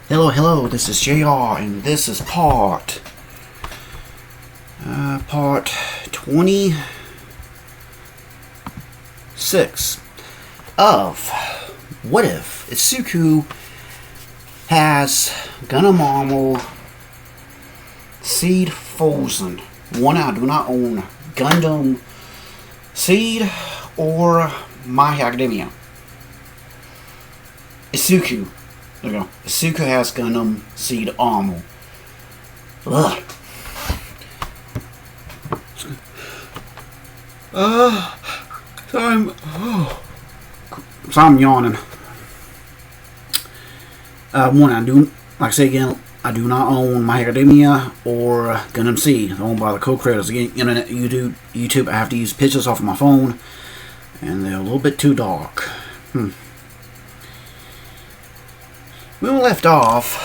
Hello, this is JR, and this is part 26 of What If Izuku has Gundam Armor Seed Frozen. One, I do not own Gundam Seed or My Academia. Izuku. There we go. Izuku has Gundam Seed Armor. Ugh. So I'm yawning. One, I do, like I say again, I do not own My Academia or Gundam Seed. They're owned by the co-creators. Again, internet, YouTube, I have to use pictures off of my phone, and they're a little bit too dark. When we left off,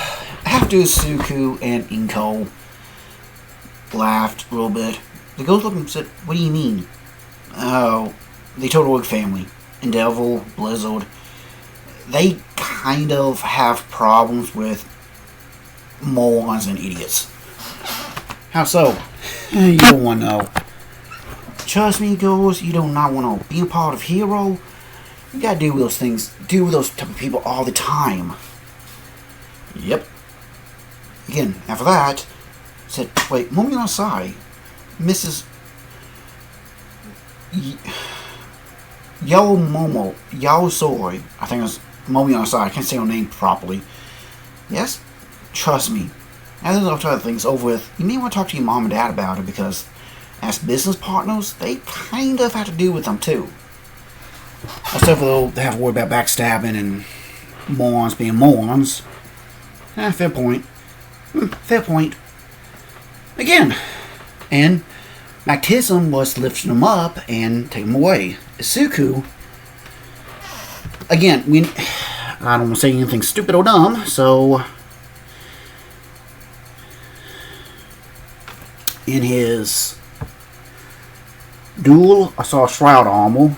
after Izuku and Inko laughed a little bit, the ghost looked and said, "What do you mean?" Oh, the Totoroki family, Endeavor, Blizzard, they kind of have problems with morons and idiots. How so? You don't want to know. Trust me, girls, you do not want to be a part of Hero. You gotta deal with those things, deal with those type of people all the time. Yep. Again, after that, said, "Wait, Momi on side, Mrs. Yao Soy, I think it was Momi on side, I can't say her name properly. Yes? Trust me. As there's other things over with, you may want to talk to your mom and dad about it because as business partners, they kind of have to deal with them too. Except for though they have to worry about backstabbing and morons being morons. Fair point. Fair point. Again, and Mactism was lifting him up and taking him away. Izuku, again, I don't want to say anything stupid or dumb, so in his duel, I saw Shroud Armor.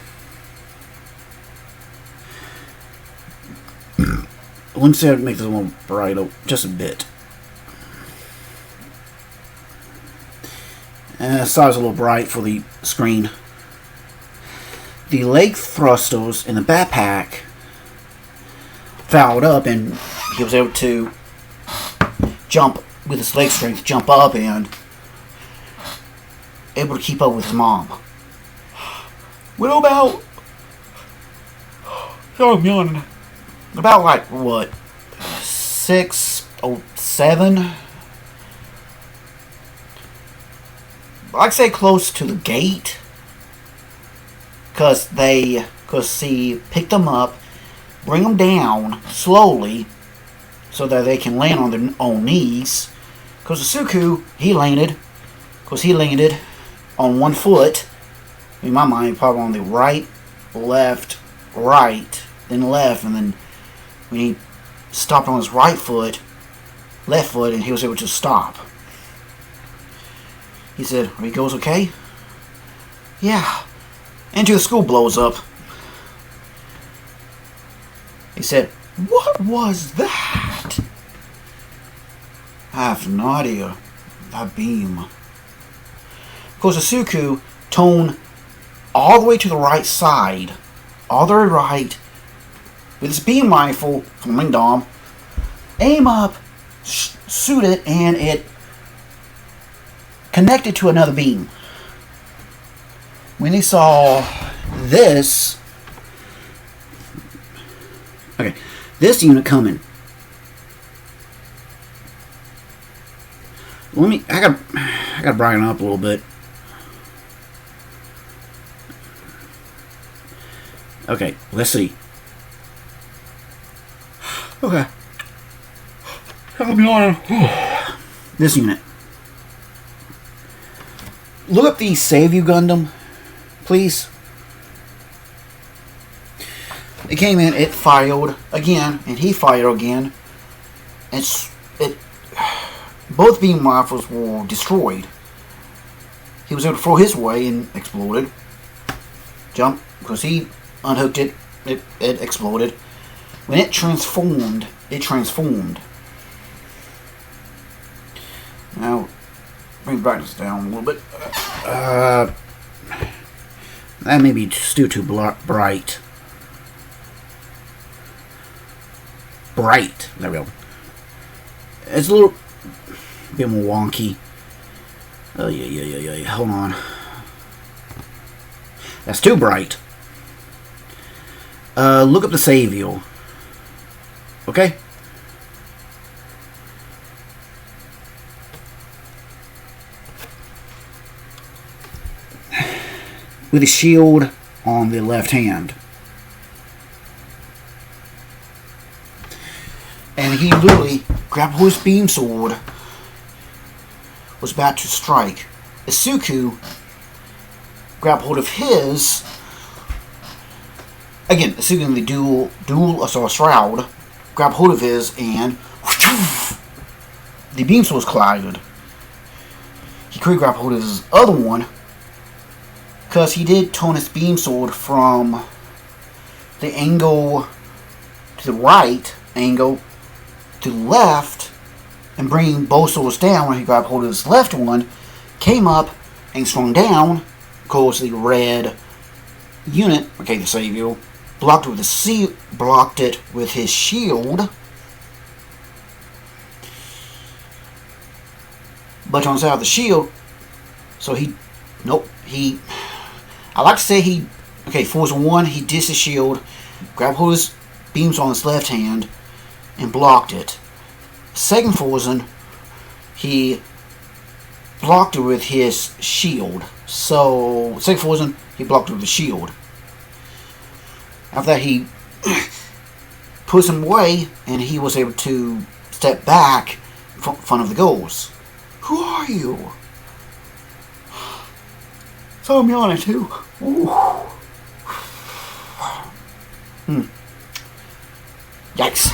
Let me see if I can make this a little brighter, just a bit. Size a little bright for the screen. The leg thrusters in the backpack fouled up, and he was able to jump with his leg strength, jump up, and able to keep up with his mom. What about? Oh, I'm yawning. About like what, 6 or 7? I'd say close to the gate, cause he picked them up, bring them down slowly, so that they can land on their own knees. Cause Izuku, he landed on one foot. In my mind, probably on the right, left, right, then left, and then when he stopped on his right foot, left foot, and he was able to stop. He said, "Are you girls okay?" "Yeah." And the school blows up. He said, "What was that?" "I have no idea. That beam." Of course, Izuku turned all the way to the right side, all the way right, with his beam rifle from Wingdom, aim up, shoot it, and it connected to another beam. When he saw this, this unit coming, I gotta brighten up a little bit. Okay, let's see. Okay. Help me on. This unit. Look up the Save You Gundam, please. It came in, it fired again, and he fired again. Both beam rifles were destroyed. He was able to throw his way and exploded. Jump, because he unhooked it, it exploded. When it transformed, Now, bring the brightness down a little bit. That may be still too bright. Bright. There we go. It's a little bit more wonky. Oh, yeah. Hold on. That's too bright. Look up the save view. Okay? With a shield on the left hand. And he literally grabbed his beam sword, was about to strike. Izuku grabbed hold of his. Again, Izuku in the dual shroud, grabbed hold of his, and the beam swords collided. He could grab hold of his other one, because he did turn his beam sword from the angle to the right angle to the left, and bringing both swords down. When he grabbed hold of his left one, came up and swung down. Of course, the red unit, okay, the savior, blocked it with his shield. But on the side of the shield, so I like to say Force 1, he dissed his shield, grabbed hold of his beams on his left hand, and blocked it. Second Forzen, he blocked it with his shield. So, second Forzen, he blocked it with the shield. After that, he pushed him away, and he was able to step back in front of the goals. Who are you? So I'm yawning too. Ooh. Yikes.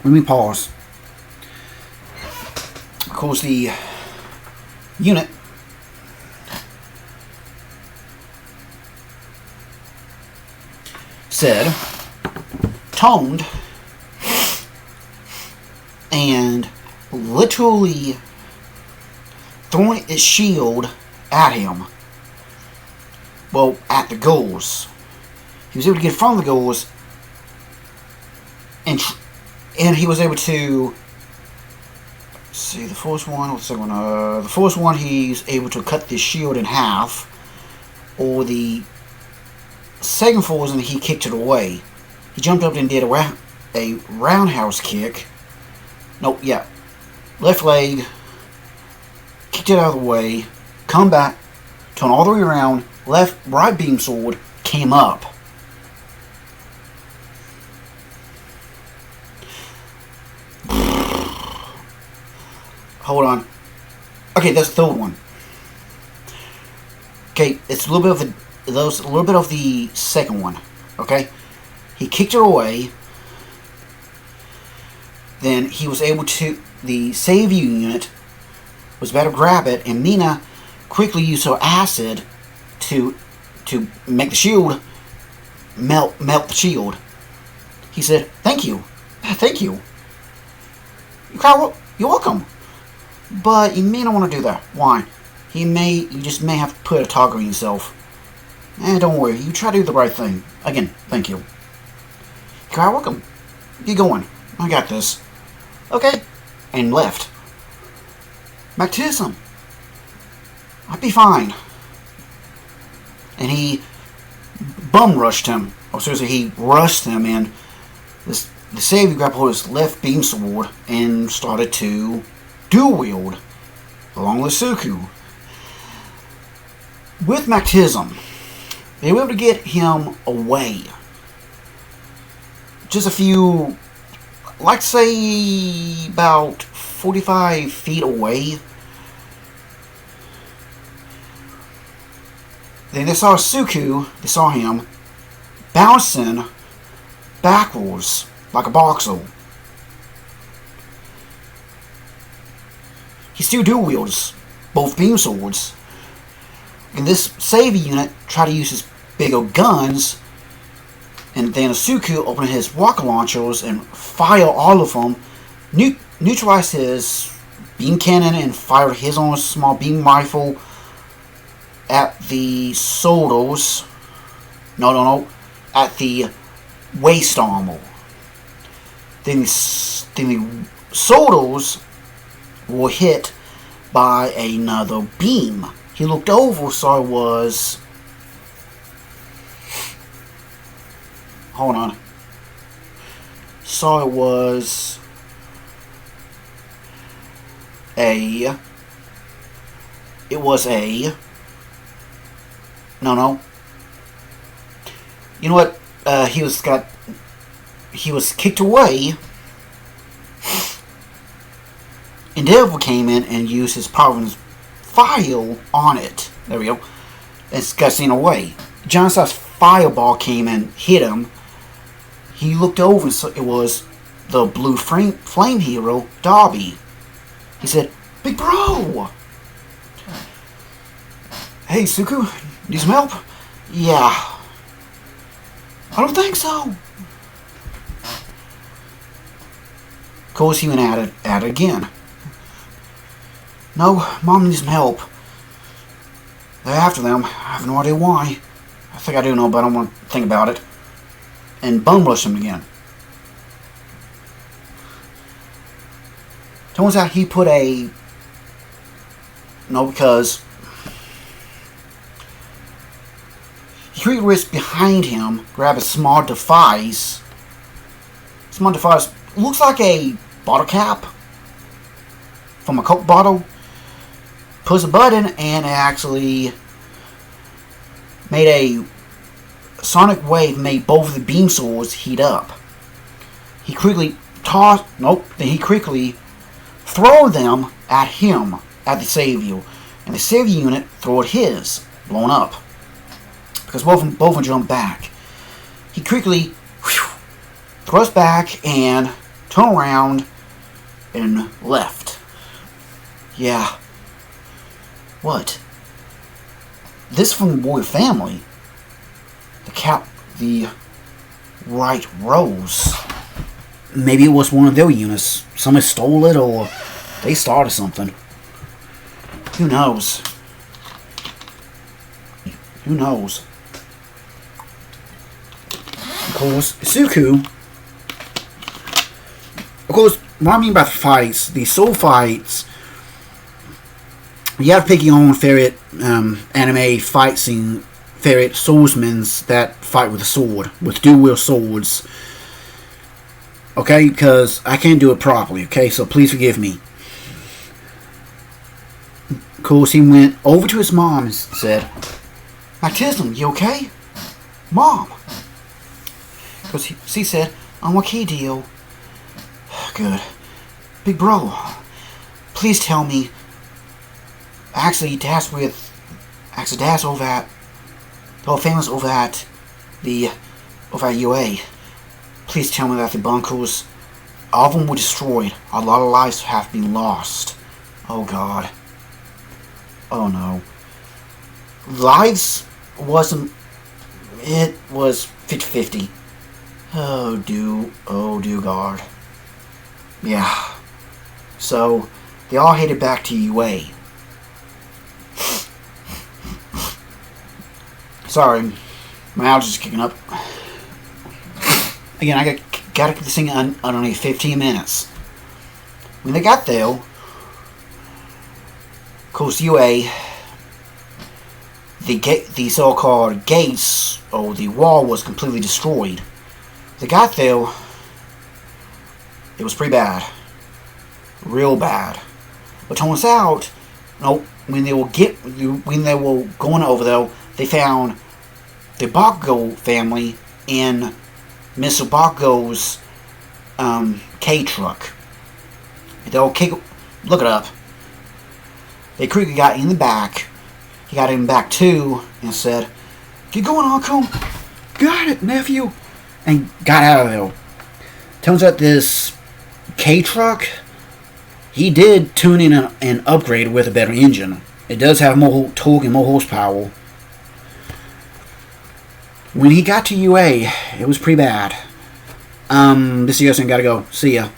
Let me pause. Of course, the unit said, toned, and literally throwing its shield at him. Well, at the goals. He was able to get in front of the goals, and he was able to see the first one. What's the second one? The first one, he's able to cut the shield in half, or the second Forzen, he kicked it away. He jumped up and did a roundhouse kick. No, yeah, left leg, kicked it out of the way, come back, turn all the way around, right beam sword, came up. Hold on. Okay, that's the third one. Okay, it's a little bit of the second one. Okay, he kicked her away. Then he was able to. The save you unit was about to grab it, and Mina quickly used her acid to make the shield melt the shield. He said, "Thank you, thank you. You're welcome." But you may not want to do that. Why? You just may have to put a target on yourself. Don't worry. You try to do the right thing. Again, thank you. You're welcome. Get going. I got this. Okay. And left. Baptism. I'll be fine. And he bum rushed him. Oh, seriously, he rushed him, and the savior grabbed hold of his left beam sword and started to dual wield along with Izuku. With Mactism, they were able to get him away. Just a few, like say about 45 feet away. Then they saw Izuku, they saw him bouncing backwards like a boxer. He still dual wields both beam swords. And this savvy unit tried to use his big old guns, and then Izuku opened his rocket launchers and fire all of them, neutralize his beam cannon and fired his own small beam rifle at the soldiers. No. At the waist armor. Then the soldiers were hit by another beam. He looked over, saw it was... Hold on. Saw it was a... It was a... No. You know what? He was kicked away. Endeavor came in and used his power file on it. There we go. And got seen away. John Star's fireball came and hit him. He looked over and saw it was the blue flame hero, Darby. He said, "Big bro! Hey, Suku, need some help?" "Yeah." "I don't think so." Of course, he went at it again. "No, Mom needs some help. They're after them. I have no idea why. I think I do know, but I don't want to think about it." And bum rushed him again. Turns out he put a... No, because... He created wrist behind him, grabbed a small device. Small device looks like a bottle cap from a Coke bottle. Push a button and it actually made a sonic wave, made both of the beam swords heat up. He quickly then he quickly threw them at him, at the savior. And the savior unit threw at his, blown up. Because both of them jumped back. He quickly thrust back and turned around and left. Yeah. What? This from the Warrior family. The White Rose. Maybe it was one of their units. Somebody stole it or they started something. Who knows? Who knows? Of course, Izuku. Of course, what I mean by fights, the soul fights, you have to pick your own favorite anime fight scene, favorite swordsmen that fight with a sword, with dual-wield swords. Okay, because I can't do it properly, okay, so please forgive me. Of course, he went over to his mom and said, "Baptism, you okay? Mom?" Because she said, "I'm okay, deal." Good. "Big bro, please tell me. Actually, Dad's over at the whole family's over at UA. Please tell me that the bunkers, all of them were destroyed. A lot of lives have been lost." Oh God. Oh no. Lives wasn't. It was 50-50. Oh dear God. Yeah. So they all headed back to UA. Sorry, my allergies kicking up. Again, I gotta keep this thing on only 15 minutes. When they got there, of course, UA, the so-called gates or the wall was completely destroyed. They got there. It was pretty bad, real bad. But turns out, when they were going over there, they found the Bakugo family in Mr. Bakugo's K-truck. Look it up. They quickly got in the back. He got in the back too and said, "Get going, Uncle." "Got it, nephew." And got out of there. Turns out this K-truck, he did tune in an upgrade with a better engine. It does have more torque and more horsepower. When he got to UA, it was pretty bad. This is Justin. Gotta go. See ya.